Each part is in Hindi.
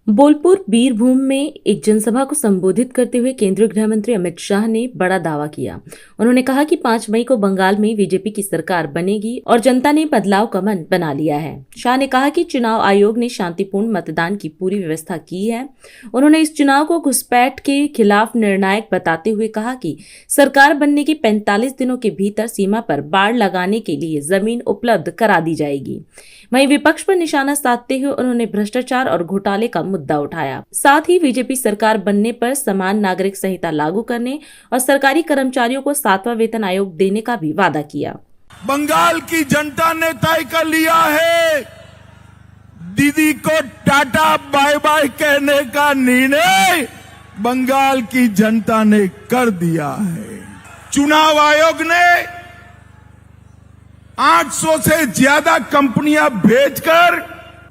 बोलपुर बीरभूम में एक जनसभा को संबोधित करते हुए केंद्रीय गृह मंत्री अमित शाह ने बड़ा दावा किया। उन्होंने कहा कि 5 मई को बंगाल में बीजेपी की सरकार बनेगी और जनता ने बदलाव का मन बना लिया है। शाह ने कहा कि चुनाव आयोग ने शांतिपूर्ण मतदान की पूरी व्यवस्था की है। उन्होंने इस चुनाव को घुसपैठ के खिलाफ निर्णायक बताते हुए कहा कि सरकार बनने के 45 दिनों के भीतर सीमा पर बाड़ लगाने के लिए जमीन उपलब्ध करा दी जाएगी। वहीं विपक्ष पर निशाना साधते हुए उन्होंने भ्रष्टाचार और घोटाले का मुद्दा उठाया। साथ ही बीजेपी सरकार बनने पर समान नागरिक संहिता लागू करने और सरकारी कर्मचारियों को 7वां वेतन आयोग देने का भी वादा किया। बंगाल की जनता ने तय कर लिया है, दीदी को टाटा बाय बाय कहने का निर्णय बंगाल की जनता ने कर दिया है। चुनाव आयोग ने 800 से ज्यादा कंपनियां भेजकर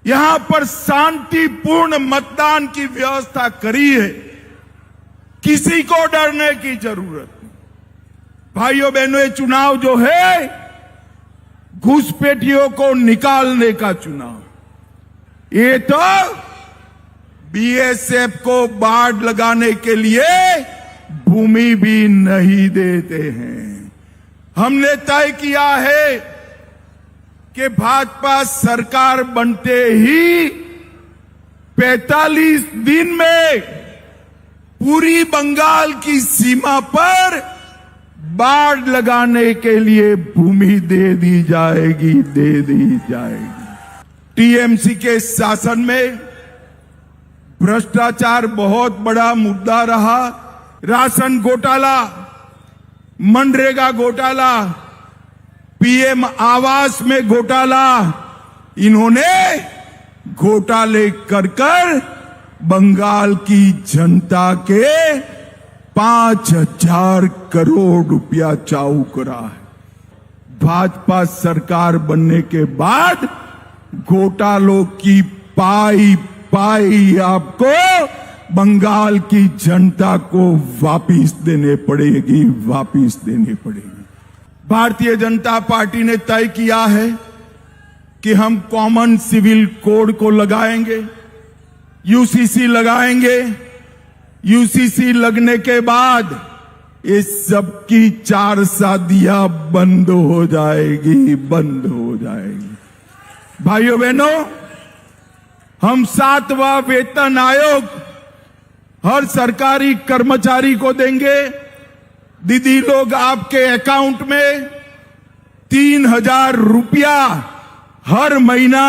यहां पर शांतिपूर्ण मतदान की व्यवस्था करी है। किसी को डरने की जरूरत नहीं। भाइयों बहनों, ये चुनाव जो है घुसपैठियों को निकालने का चुनाव, ये तो बीएसएफ को बाड़ लगाने के लिए भूमि भी नहीं देते हैं। हमने तय किया है कि भाजपा सरकार बनते ही 45 दिन में पूरी बंगाल की सीमा पर बाड़ लगाने के लिए भूमि दे दी जाएगी। टीएमसी के शासन में भ्रष्टाचार बहुत बड़ा मुद्दा रहा। राशन घोटाला, मनरेगा घोटाला, पीएम आवास में घोटाला, इन्होंने घोटाले कर बंगाल की जनता के 5,000 करोड़ रुपया चाऊ करा है। भाजपा सरकार बनने के बाद घोटालों की पाई आपको बंगाल की जनता को वापिस देने पड़ेगी। भारतीय जनता पार्टी ने तय किया है कि हम कॉमन सिविल कोड को लगाएंगे, यूसीसी लगाएंगे। यूसीसी लगने के बाद ये सबकी 4 शादियां बंद हो जाएगी। भाइयों बहनों, हम 7वां वेतन आयोग हर सरकारी कर्मचारी को देंगे। दीदी लोग, आपके अकाउंट में 3,000 रुपया हर महीना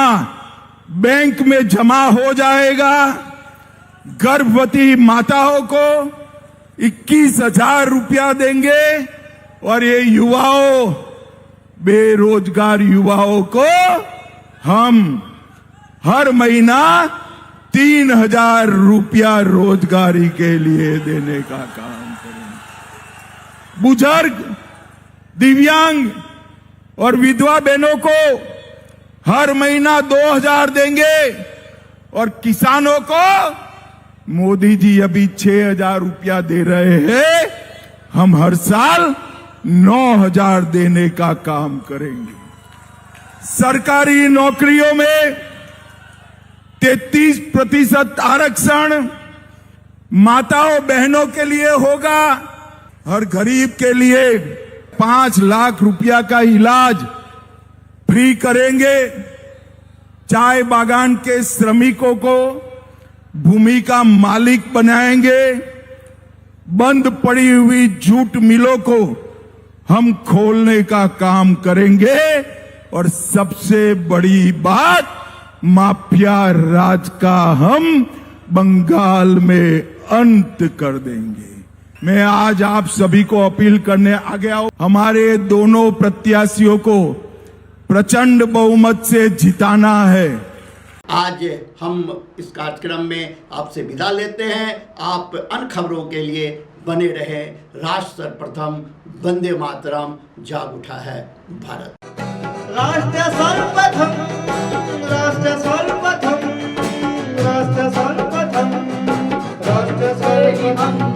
बैंक में जमा हो जाएगा। गर्भवती माताओं को 21,000 रुपया देंगे और ये युवाओं, बेरोजगार युवाओं को हम हर महीना 3,000 रुपया रोजगारी के लिए देने का काम करेंगे। बुजुर्ग, दिव्यांग और विधवा बहनों को हर महीना 2,000 देंगे और किसानों को मोदी जी अभी 6,000 रुपया दे रहे हैं, हम हर साल 9,000 देने का काम करेंगे। सरकारी नौकरियों में 33% आरक्षण माताओं बहनों के लिए होगा। हर गरीब के लिए 5 लाख रुपया का इलाज फ्री करेंगे। चाय बागान के श्रमिकों को भूमि का मालिक बनाएंगे। बंद पड़ी हुई जूट मिलों को हम खोलने का काम करेंगे और सबसे बड़ी बात, माफिया राज का हम बंगाल में अंत कर देंगे। मैं आज आप सभी को अपील करने आ गया हूं, हमारे दोनों प्रत्याशियों को प्रचंड बहुमत से जिताना है। आज हम इस कार्यक्रम में आपसे विदा लेते हैं। आप अन्य खबरों के लिए बने रहे। राष्ट्र सर्वप्रथम, वंदे मातरम, जाग उठा है भारत। राष्ट्र सर्वप्रथम, राष्ट्र सर्वप्रथम, राष्ट्र सर्वप्रथम, राष्ट्र सर्वप्रथम।